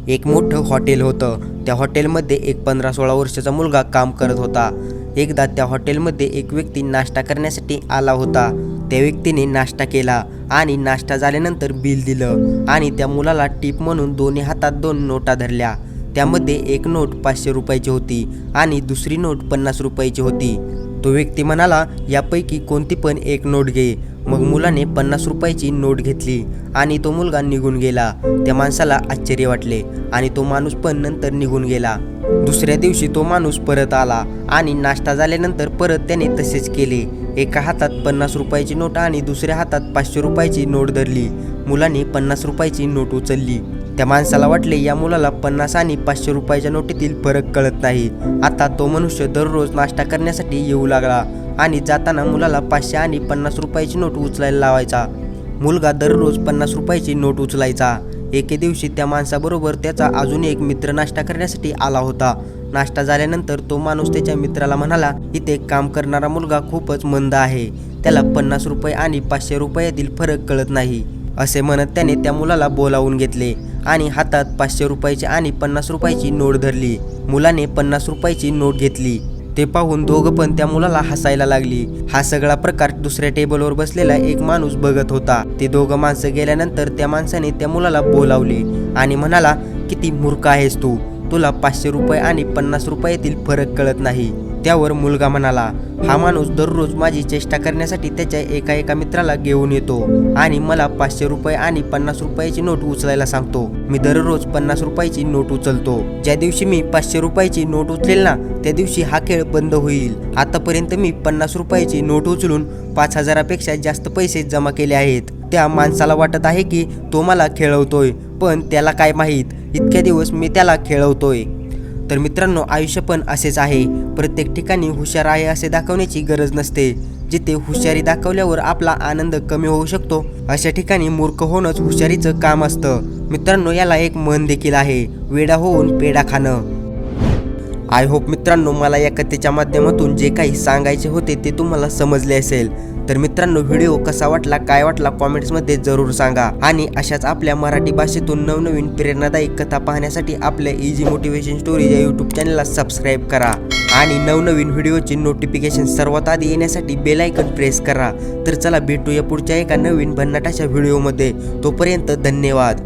एक मोठं हॉटेल होतं। त्या हॉटेलमध्ये एक 15-16 वर्षाचा मुलगा काम करत होता। एकदा त्या हॉटेलमध्ये एक व्यक्ती नाश्ता करण्यासाठी आला होता। त्या व्यक्तीने नाश्ता केला आणि नाश्ता झाल्यानंतर बिल दिलं आणि त्या मुलाला टिप म्हणून दोन्ही हातात 2 नोटा धरल्या। त्यामध्ये एक नोट 500 रुपयाची होती आणि दुसरी नोट 50 रुपयाची होती। तो व्यक्ती म्हणाला, यापैकी कोणती पण एक नोट घे। मग मुलाने 50 रुपयाची नोट घेतली आणि तो मुलगा निघून गेला। त्या माणसाला आश्चर्य वाटले आणि तो माणूस पण नंतर निघून गेला। दुसऱ्या दिवशी तो माणूस परत आला आणि नाश्ता झाल्यानंतर परत त्याने तसेच केले। एका हातात 50 रुपयाची नोट आणि दुसऱ्या हातात 500 रुपयाची नोट धरली। मुलाने 50 रुपयाची नोट उचलली। त्या माणसाला वाटले, या मुलाला 50 आणि 500 रुपयाच्या नोटीतील फरक कळत नाही। आता तो मनुष्य दररोज नाश्ता करण्यासाठी येऊ लागला आणि जाताना मुलाला 500 आणि 50 रुपयाची नोट उचलायला लावायचा। मुलगा दररोज 50 रुपयाची नोट उचलायचा। एके दिवशी त्या माणसाबरोबर त्याचा अजून एक मित्र नाश्ता करण्यासाठी आला होता। नाश्ता झाल्यानंतर तो माणूस त्याच्या मित्राला म्हणाला, इथे काम करणारा मुलगा खूपच मंद आहे, त्याला 50 रुपये आणि 500 रुपयातील फरक कळत नाही। असे म्हणत त्याने त्या मुलाला बोलावून घेतले आणि हातात 500 रुपयाची आणि 50 रुपयाची नोट धरली। मुलाने 50 रुपयाची नोट घेतली। ते पाहून दोघं पण त्या मुलाला हसायला लागली। हा सगळा प्रकार दुसऱ्या टेबलवर बसलेला एक माणूस बघत होता। ते दोघं माणसं गेल्यानंतर त्या माणसाने त्या मुलाला बोलावले आणि म्हणाला, किती मूर्ख आहेस तू, तुला 500 रुपये आणि 50 रुपयातील फरक कळत नाही। त्यावर मुलगा म्हणाला, हा माणूस दररोज माझी चेष्टा करण्यासाठी त्याच्या एका मित्राला घेऊन येतो आणि मला 500 रुपये आणि 50 रुपयाची नोट उचलायला सांगतो। मी दररोज 50 रुपयाची नोट उचलतो। ज्या दिवशी मी 500 रुपयाची नोट उचलेल ना, त्या दिवशी हा खेळ बंद होईल। आतापर्यंत मी 50 रुपयाची नोट उचलून 5000पेक्षा जास्त पैसे जमा केले आहेत। त्या माणसाला वाटत आहे की तो मला खेळवतोय, पण त्याला काय माहीत, इतक्या दिवस मी त्याला खेळवतोय। तर मित्रांनो, आयुष्य पण असेच आहे। प्रत्येक ठिकाणी हुशार आहे असे दाखवण्याची गरज नसते। जिथे हुशारी दाखवल्यावर आपला आनंद कमी होऊ शकतो, अशा ठिकाणी मूर्ख होणंच हुशारीचं काम असतं। मित्रांनो, याला एक म्हण देखील आहे, वेडा होऊन पेढा खाणं। आय होप मित्रांनो, मला या कथेच्या माध्यमातून जे काही सांगायचे होते ते तुम्हाला समजले असेल। तर मित्रांनो, व्हिडिओ कसा वाटला, काय वाटला, कॉमेंट्समध्ये जरूर सांगा। आणि अशाच आपल्या मराठी भाषेतून नवनवीन प्रेरणादायी कथा पाहण्यासाठी आपल्या इझी मोटिवेशन स्टोरीज या यूट्यूब चॅनलला सबस्क्राईब करा आणि नवनवीन व्हिडिओचे नोटिफिकेशन सर्वात आधी येण्यासाठी बेल आयकॉन प्रेस करा। तर चला भेटूया पुढच्या एका नवीन भन्नाट अशा व्हिडिओमध्ये। तोपर्यंत धन्यवाद।